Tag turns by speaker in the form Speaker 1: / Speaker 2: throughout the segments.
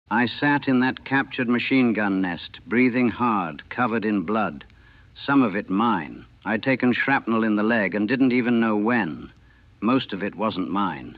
Speaker 1: I sat in that captured machine gun nest, breathing hard, covered in blood. Some of it mine. I'd taken shrapnel in the leg and didn't even know when. Most of it wasn't mine.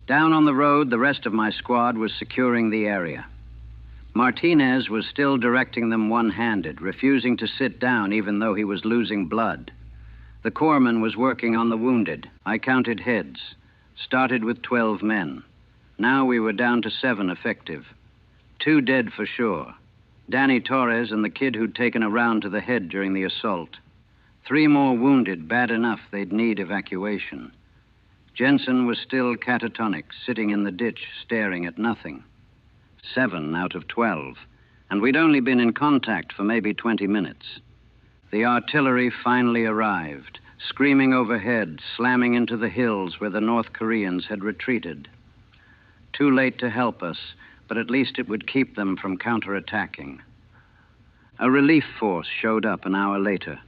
Speaker 1: Down on the road, the rest of my squad was securing the area. Martinez was still directing them one-handed, refusing to sit down even though he was losing blood. The corpsman was working on the wounded. I counted heads. Started with 12 men. Now we were down to 7 effective. 2 dead for sure. Danny Torres and the kid who'd taken a round to the head during the assault. 3 more wounded, bad enough they'd need evacuation. Jensen was still catatonic, sitting in the ditch, staring at nothing. 7 out of 12. And we'd only been in contact for maybe 20 minutes. The artillery finally arrived, screaming overhead, slamming into the hills where the North Koreans had retreated. Too late to help us, but at least it would keep them from counterattacking. A relief force showed up an hour later,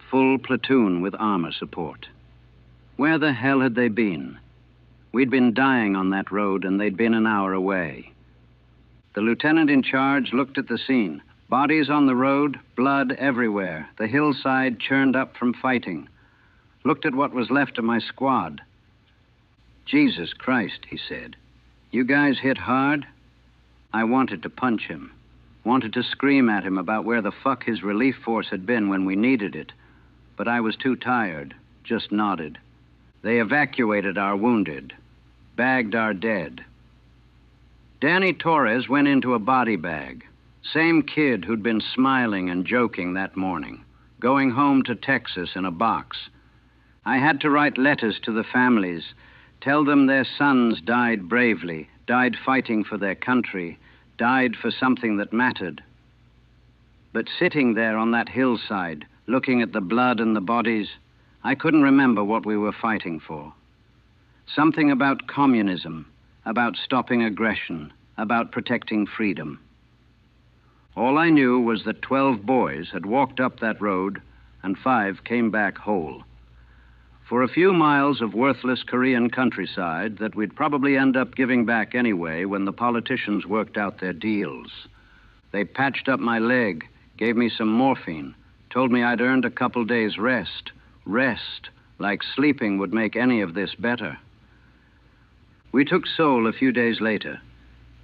Speaker 1: full platoon with armor support. Where the hell had they been? We'd been dying on that road, and they'd been an hour away. The lieutenant in charge looked at the scene. Bodies on the road, blood everywhere. The hillside churned up from fighting. Looked at what was left of my squad. Jesus Christ, he said. You guys hit hard? I wanted to punch him. Wanted to scream at him about where the fuck his relief force had been when we needed it. But I was too tired. Just nodded. They evacuated our wounded. Bagged our dead. Danny Torres went into a body bag. Same kid who'd been smiling and joking that morning. Going home to Texas in a box. I had to write letters to the families. Tell them their sons died bravely, died fighting for their country, died for something that mattered. But sitting there on that hillside, looking at the blood and the bodies, I couldn't remember what we were fighting for. Something about communism, about stopping aggression, about protecting freedom. All I knew was that 12 boys had walked up that road and 5 came back whole. For a few miles of worthless Korean countryside that we'd probably end up giving back anyway when the politicians worked out their deals. They patched up my leg, gave me some morphine, told me I'd earned a couple days' rest. Rest, like sleeping would make any of this better. We took Seoul a few days later.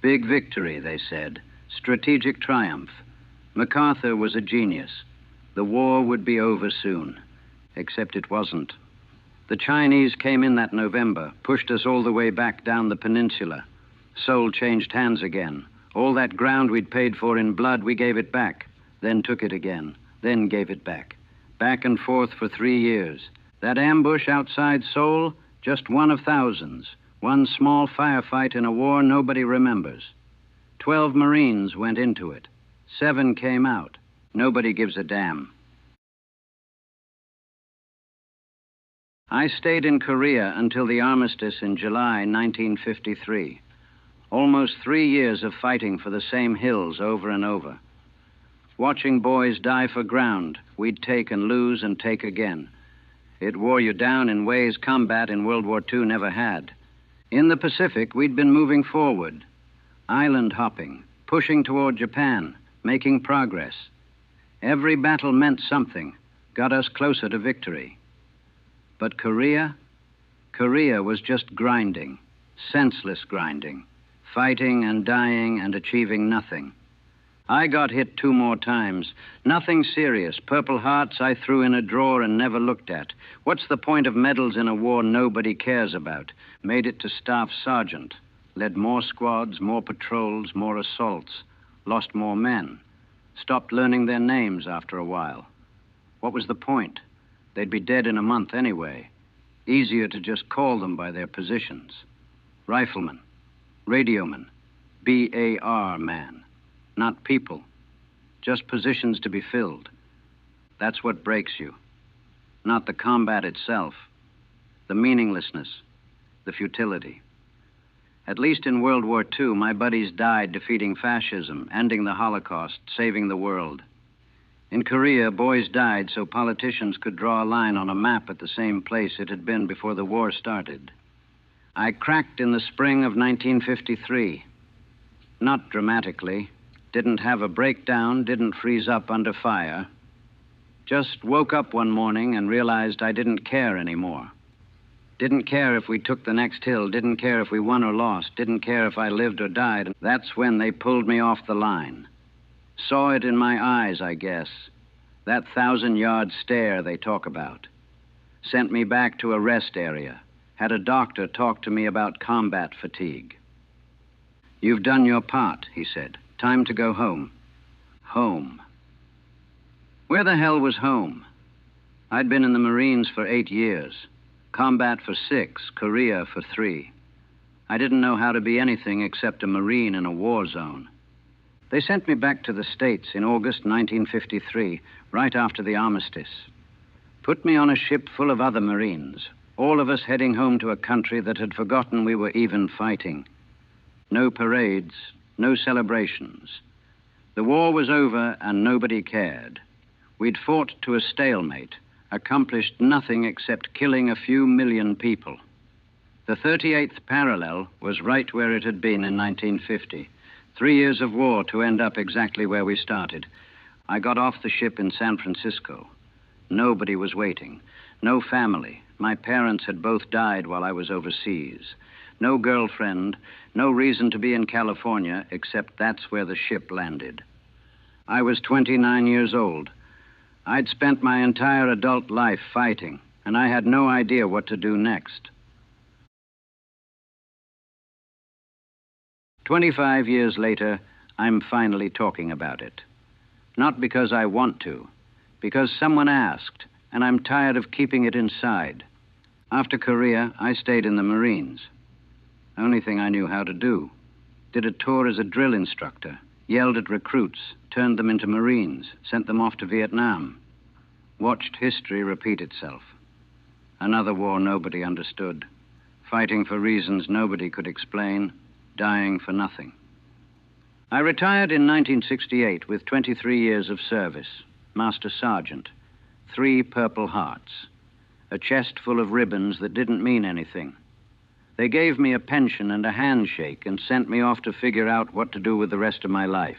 Speaker 1: Big victory, they said. Strategic triumph. MacArthur was a genius. The war would be over soon. Except it wasn't. The Chinese came in that November, pushed us all the way back down the peninsula. Seoul changed hands again. All that ground we'd paid for in blood, we gave it back. Then took it again. Then gave it back. Back and forth for 3 years. That ambush outside Seoul, just one of thousands. One small firefight in a war nobody remembers. 12 Marines went into it. 7 came out. Nobody gives a damn. I stayed in Korea until the armistice in July 1953. Almost 3 years of fighting for the same hills over and over. Watching boys die for ground we'd take and lose and take again. It wore you down in ways combat in World War II never had. In the Pacific, we'd been moving forward. Island hopping, pushing toward Japan, making progress. Every battle meant something, got us closer to victory. But Korea? Korea was just grinding, senseless grinding, fighting and dying and achieving nothing. I got hit 2 more times. Nothing serious. Purple Hearts I threw in a drawer and never looked at. What's the point of medals in a war nobody cares about? Made it to staff sergeant. Led more squads, more patrols, more assaults. Lost more men. Stopped learning their names after a while. What was the point? They'd be dead in a month anyway. Easier to just call them by their positions. Rifleman, radioman, BAR man. Not people. Just positions to be filled. That's what breaks you. Not the combat itself. The meaninglessness. The futility. At least in World War II, my buddies died defeating fascism, ending the Holocaust, saving the world. In Korea, boys died so politicians could draw a line on a map at the same place it had been before the war started. I cracked in the spring of 1953. Not dramatically. Didn't have a breakdown, didn't freeze up under fire. Just woke up one morning and realized I didn't care anymore. Didn't care if we took the next hill, didn't care if we won or lost, didn't care if I lived or died. That's when they pulled me off the line. Saw it in my eyes, I guess. That 1,000-yard stare they talk about. Sent me back to a rest area. Had a doctor talk to me about combat fatigue. You've done your part, he said. Time to go home. Home. Where the hell was home? I'd been in the Marines for 8 years. Combat for 6, Korea for 3. I didn't know how to be anything except a Marine in a war zone. They sent me back to the States in August 1953, right after the armistice. Put me on a ship full of other Marines, all of us heading home to a country that had forgotten we were even fighting. No parades, no celebrations. The war was over and nobody cared. We'd fought to a stalemate, accomplished nothing except killing a few million people. The 38th parallel was right where it had been in 1950. 3 years of war to end up exactly where we started. I got off the ship in San Francisco. Nobody was waiting. No family. My parents had both died while I was overseas. No girlfriend, no reason to be in California, except that's where the ship landed. I was 29 years old. I'd spent my entire adult life fighting, and I had no idea what to do next. 25 years later, I'm finally talking about it. Not because I want to, because someone asked, and I'm tired of keeping it inside. After Korea, I stayed in the Marines. Only thing I knew how to do. Did a tour as a drill instructor, yelled at recruits, turned them into Marines, sent them off to Vietnam. Watched history repeat itself. Another war nobody understood. Fighting for reasons nobody could explain, dying for nothing. I retired in 1968 with 23 years of service, Master Sergeant, 3 Purple Hearts, a chest full of ribbons that didn't mean anything. They gave me a pension and a handshake and sent me off to figure out what to do with the rest of my life.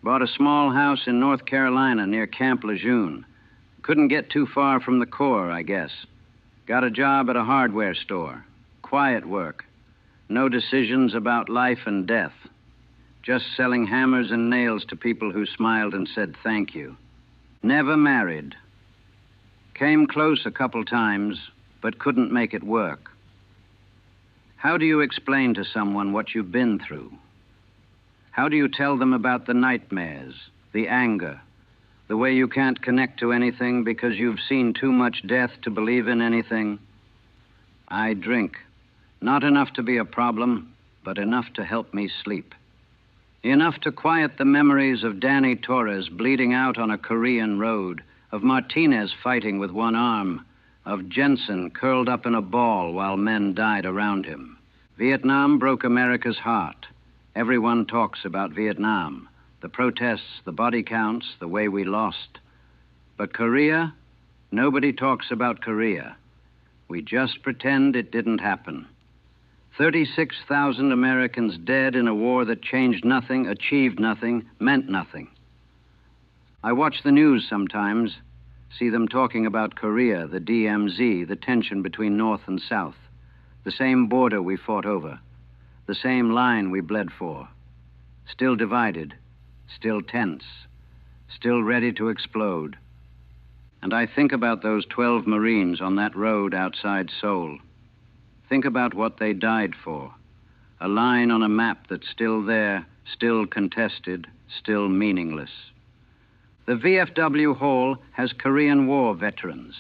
Speaker 1: Bought a small house in North Carolina near Camp Lejeune. Couldn't get too far from the Corps, I guess. Got a job at a hardware store. Quiet work. No decisions about life and death. Just selling hammers and nails to people who smiled and said thank you. Never married. Came close a couple times, but couldn't make it work. How do you explain to someone what you've been through? How do you tell them about the nightmares, the anger, the way you can't connect to anything because you've seen too much death to believe in anything? I drink. Not enough to be a problem, but enough to help me sleep. Enough to quiet the memories of Danny Torres bleeding out on a Korean road, of Martinez fighting with one arm, of Jensen curled up in a ball while men died around him. Vietnam broke America's heart. Everyone talks about Vietnam, the protests, the body counts, the way we lost. But Korea? Nobody talks about Korea. We just pretend it didn't happen. 36,000 Americans dead in a war that changed nothing, achieved nothing, meant nothing. I watch the news sometimes, see them talking about Korea, the DMZ, the tension between North and South, the same border we fought over, the same line we bled for, still divided, still tense, still ready to explode. And I think about those 12 Marines on that road outside Seoul. Think about what they died for. A line on a map that's still there, still contested, still meaningless. The VFW Hall has Korean War veterans.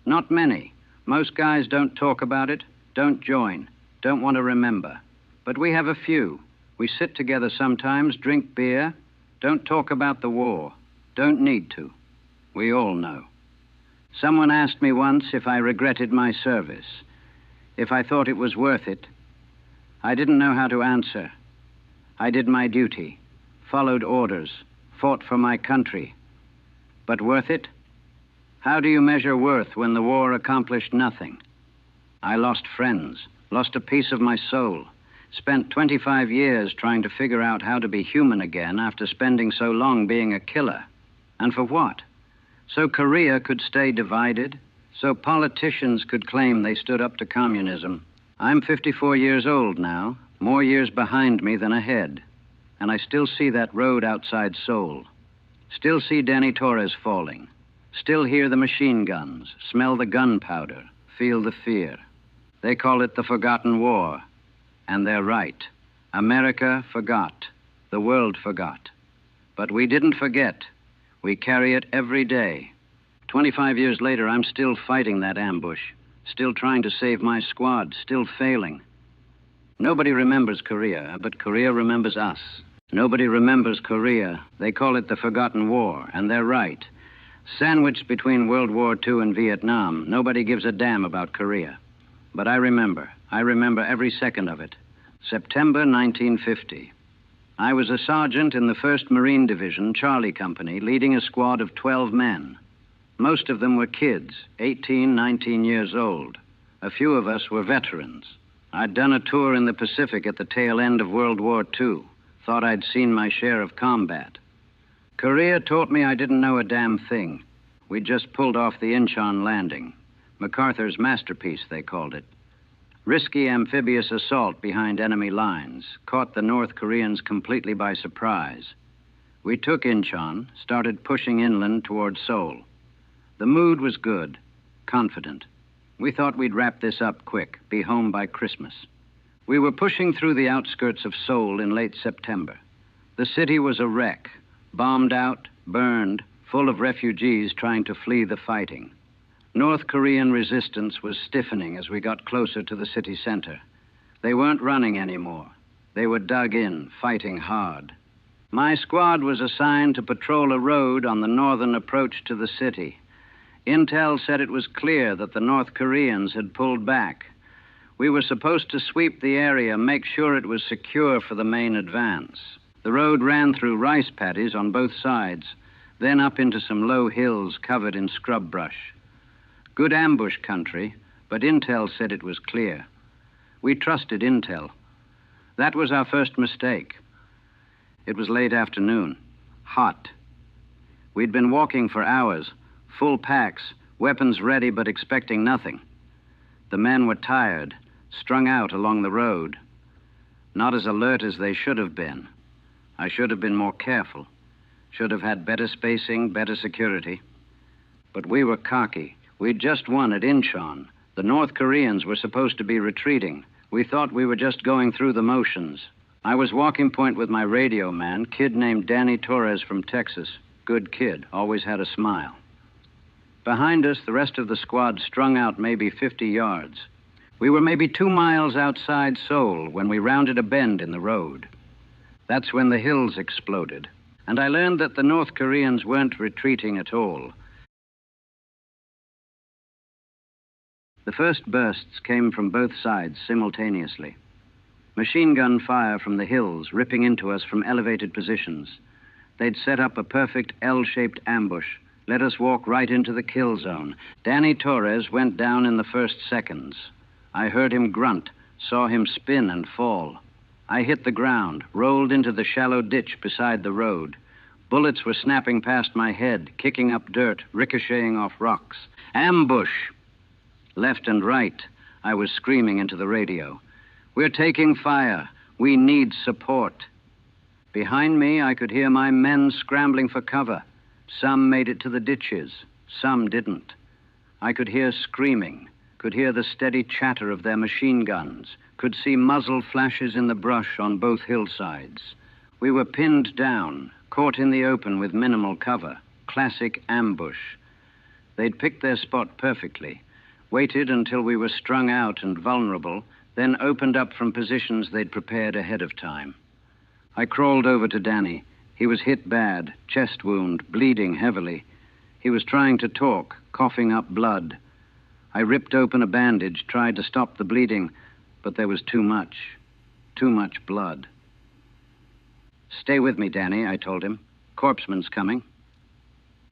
Speaker 1: Not many. Most guys don't talk about it, don't join, don't want to remember. But we have a few. We sit together sometimes, drink beer, don't talk about the war, don't need to. We all know. Someone asked me once if I regretted my service, if I thought it was worth it. I didn't know how to answer. I did my duty, followed orders, fought for my country. But worth it? How do you measure worth when the war accomplished nothing? I lost friends, lost a piece of my soul, Spent 25 years trying to figure out how to be human again after spending so long being a killer. And for what? So Korea could stay divided? So politicians could claim they stood up to communism? I'm 54 years old now, more years behind me than ahead. And I still see that road outside Seoul. Still see Danny Torres falling. Still hear the machine guns, smell the gunpowder, feel the fear. They call it the forgotten war. And they're right. America forgot. The world forgot. But we didn't forget. We carry it every day. 25 years later, I'm still fighting that ambush. Still trying to save my squad. Still failing. Nobody remembers Korea, but Korea remembers us. Nobody remembers Korea. They call it the forgotten war, and they're right. Sandwiched between World War II and Vietnam, nobody gives a damn about Korea. But I remember. I remember every second of it. September 1950. I was a sergeant in the 1st Marine Division, Charlie Company, leading a squad of 12 men. Most of them were kids, 18, 19 years old. A few of us were veterans. I'd done a tour in the Pacific at the tail end of World War II. Thought I'd seen my share of combat. Korea taught me I didn't know a damn thing. We'd just pulled off the Incheon landing. MacArthur's masterpiece, they called it. Risky amphibious assault behind enemy lines, caught the North Koreans completely by surprise. We took Incheon, started pushing inland toward Seoul. The mood was good, confident. We thought we'd wrap this up quick, be home by Christmas. We were pushing through the outskirts of Seoul in late September. The city was a wreck, bombed out, burned, full of refugees trying to flee the fighting. North Korean resistance was stiffening as we got closer to the city center. They weren't running anymore. They were dug in, fighting hard. My squad was assigned to patrol a road on the northern approach to the city. Intel said it was clear that the North Koreans had pulled back. We were supposed to sweep the area, make sure it was secure for the main advance. The road ran through rice paddies on both sides, then up into some low hills covered in scrub brush. Good ambush country, but Intel said it was clear. We trusted Intel. That was our first mistake. It was late afternoon, hot. We'd been walking for hours, full packs, weapons ready but expecting nothing. The men were tired, strung out along the road. Not as alert as they should have been. I should have been more careful. Should have had better spacing, better security. But we were cocky. We'd just won at Incheon. The North Koreans were supposed to be retreating. We thought we were just going through the motions. I was walking point with my radio man, kid named Danny Torres from Texas. Good kid, always had a smile. Behind us, the rest of the squad strung out maybe 50 yards. We were maybe 2 miles outside Seoul when we rounded a bend in the road. That's when the hills exploded. And I learned that the North Koreans weren't retreating at all. The first bursts came from both sides simultaneously. Machine gun fire from the hills ripping into us from elevated positions. They'd set up a perfect L-shaped ambush, let us walk right into the kill zone. Danny Torres went down in the first seconds. I heard him grunt, saw him spin and fall. I hit the ground, rolled into the shallow ditch beside the road. Bullets were snapping past my head, kicking up dirt, ricocheting off rocks. Ambush! Left and right, I was screaming into the radio. We're taking fire. We need support. Behind me, I could hear my men scrambling for cover. Some made it to the ditches. Some didn't. I could hear screaming, could hear the steady chatter of their machine guns, could see muzzle flashes in the brush on both hillsides. We were pinned down, caught in the open with minimal cover. Classic ambush. They'd picked their spot perfectly, waited until we were strung out and vulnerable, then opened up from positions they'd prepared ahead of time. I crawled over to Danny. He was hit bad, chest wound, bleeding heavily. He was trying to talk, coughing up blood. I ripped open a bandage, tried to stop the bleeding, but there was too much blood. Stay with me, Danny, I told him. Corpsman's coming.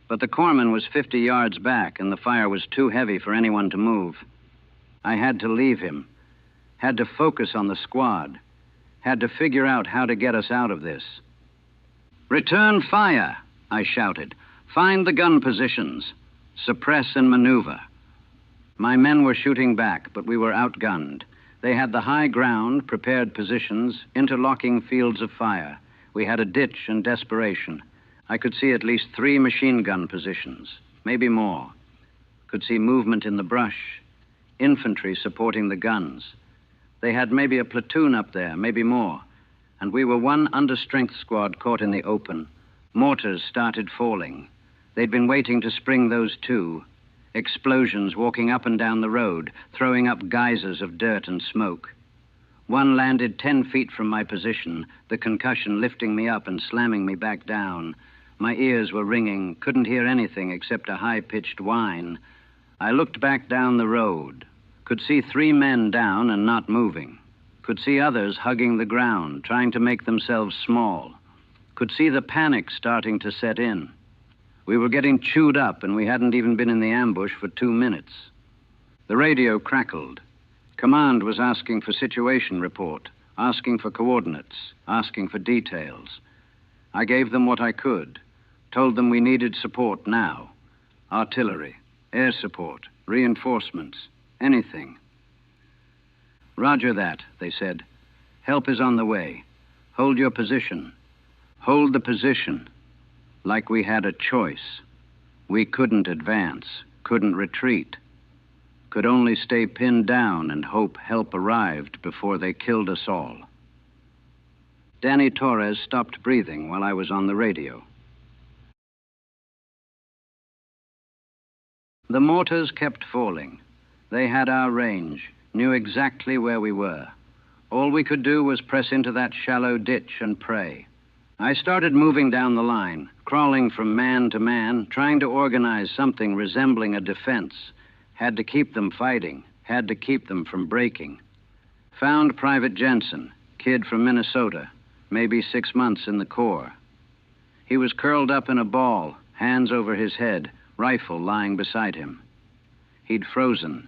Speaker 1: But the corpsman was 50 yards back, and the fire was too heavy for anyone to move. I had to leave him, had to focus on the squad. Had to figure out how to get us out of this. "Return fire," I shouted. "Find the gun positions. Suppress and maneuver." My men were shooting back, but we were outgunned. They had the high ground, prepared positions, interlocking fields of fire. We had a ditch and desperation. I could see at least 3 machine gun positions, maybe more. Could see movement in the brush, infantry supporting the guns. They had maybe a platoon up there, maybe more. And we were one understrength squad caught in the open. Mortars started falling. They'd been waiting to spring those too. Explosions walking up and down the road, throwing up geysers of dirt and smoke. One landed 10 feet from my position, the concussion lifting me up and slamming me back down. My ears were ringing, couldn't hear anything except a high-pitched whine. I looked back down the road, could see 3 men down and not moving. Could see others hugging the ground, trying to make themselves small. Could see the panic starting to set in. We were getting chewed up, and we hadn't even been in the ambush for 2 minutes. The radio crackled. Command was asking for situation report, asking for coordinates, asking for details. I gave them what I could, told them we needed support now. Artillery, air support, reinforcements, anything. "Roger that," they said. "Help is on the way. Hold your position. Hold the position." Like we had a choice. We couldn't advance, couldn't retreat. Could only stay pinned down and hope help arrived before they killed us all. Danny Torres stopped breathing while I was on the radio. The mortars kept falling. They had our range, knew exactly where we were. All we could do was press into that shallow ditch and pray. I started moving down the line, crawling from man to man, trying to organize something resembling a defense. Had to keep them fighting, had to keep them from breaking. Found Private Jensen, kid from Minnesota, maybe 6 months in the Corps. He was curled up in a ball, hands over his head, rifle lying beside him. He'd frozen.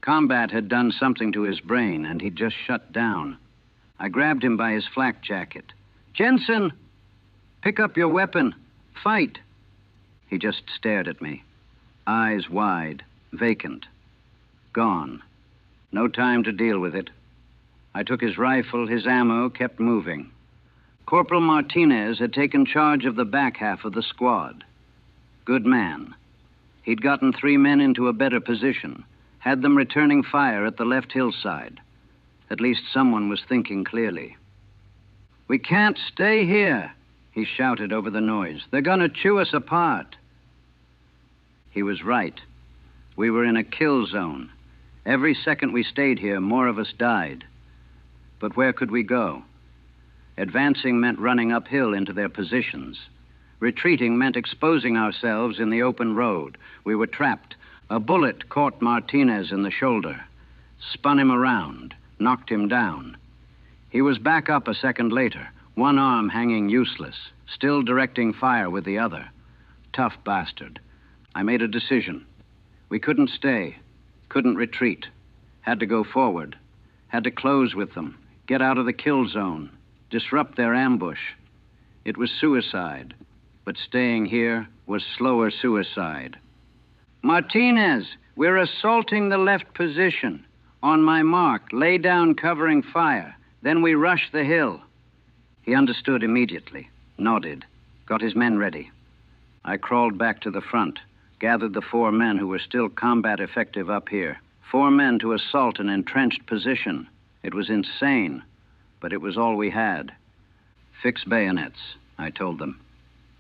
Speaker 1: Combat had done something to his brain, and he'd just shut down. I grabbed him by his flak jacket. "Jensen, pick up your weapon. Fight." He just stared at me, eyes wide, vacant. Gone. No time to deal with it. I took his rifle, his ammo, kept moving. Corporal Martinez had taken charge of the back half of the squad. Good man. He'd gotten 3 men into a better position, had them returning fire at the left hillside. At least someone was thinking clearly. "We can't stay here," he shouted over the noise. "They're gonna chew us apart." He was right. We were in a kill zone. Every second we stayed here, more of us died. But where could we go? Advancing meant running uphill into their positions. Retreating meant exposing ourselves in the open road. We were trapped. A bullet caught Martinez in the shoulder, spun him around, knocked him down. He was back up a second later, one arm hanging useless, still directing fire with the other. Tough bastard. I made a decision. We couldn't stay, couldn't retreat. Had to go forward. Had to close with them, get out of the kill zone, disrupt their ambush. It was suicide, but staying here was slower suicide. "Martinez, we're assaulting the left position. On my mark, lay down covering fire. Then we rush the hill." He understood immediately, nodded, got his men ready. I crawled back to the front, gathered the 4 men who were still combat effective up here. 4 men to assault an entrenched position. It was insane, but it was all we had. "Fix bayonets," I told them.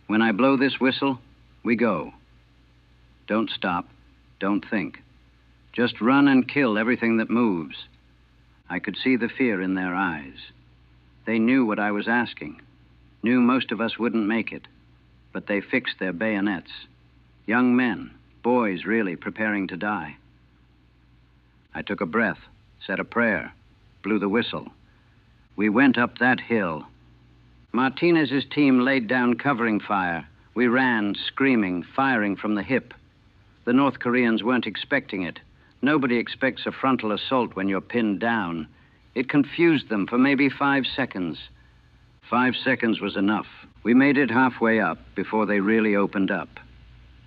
Speaker 1: "When I blow this whistle, we go. Don't stop, don't think. Just run and kill everything that moves." I could see the fear in their eyes. They knew what I was asking, knew most of us wouldn't make it, but they fixed their bayonets. Young men, boys really, preparing to die. I took a breath, said a prayer, blew the whistle. We went up that hill. Martinez's team laid down covering fire. We ran, screaming, firing from the hip. The North Koreans weren't expecting it. Nobody expects a frontal assault when you're pinned down. It confused them for maybe 5 seconds. 5 seconds was enough. We made it halfway up before they really opened up.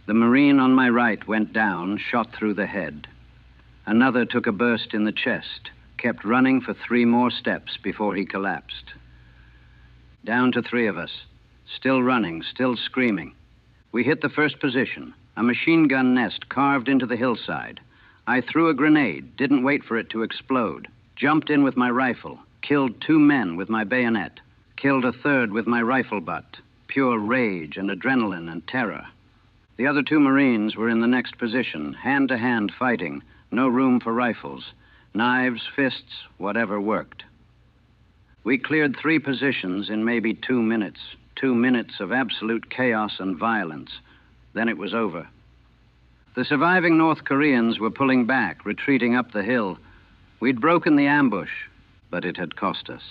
Speaker 1: The Marine on my right went down, shot through the head. Another took a burst in the chest, kept running for 3 more steps before he collapsed. Down to 3 of us, still running, still screaming. We hit the first position, a machine gun nest carved into the hillside. I threw a grenade, didn't wait for it to explode, jumped in with my rifle, killed 2 men with my bayonet, killed a 3rd with my rifle butt, pure rage and adrenaline and terror. The other 2 Marines were in the next position, hand-to-hand fighting, no room for rifles. Knives, fists, whatever worked. We cleared 3 positions in maybe 2 minutes. 2 minutes of absolute chaos and violence. Then it was over. The surviving North Koreans were pulling back, retreating up the hill. We'd broken the ambush, but it had cost us.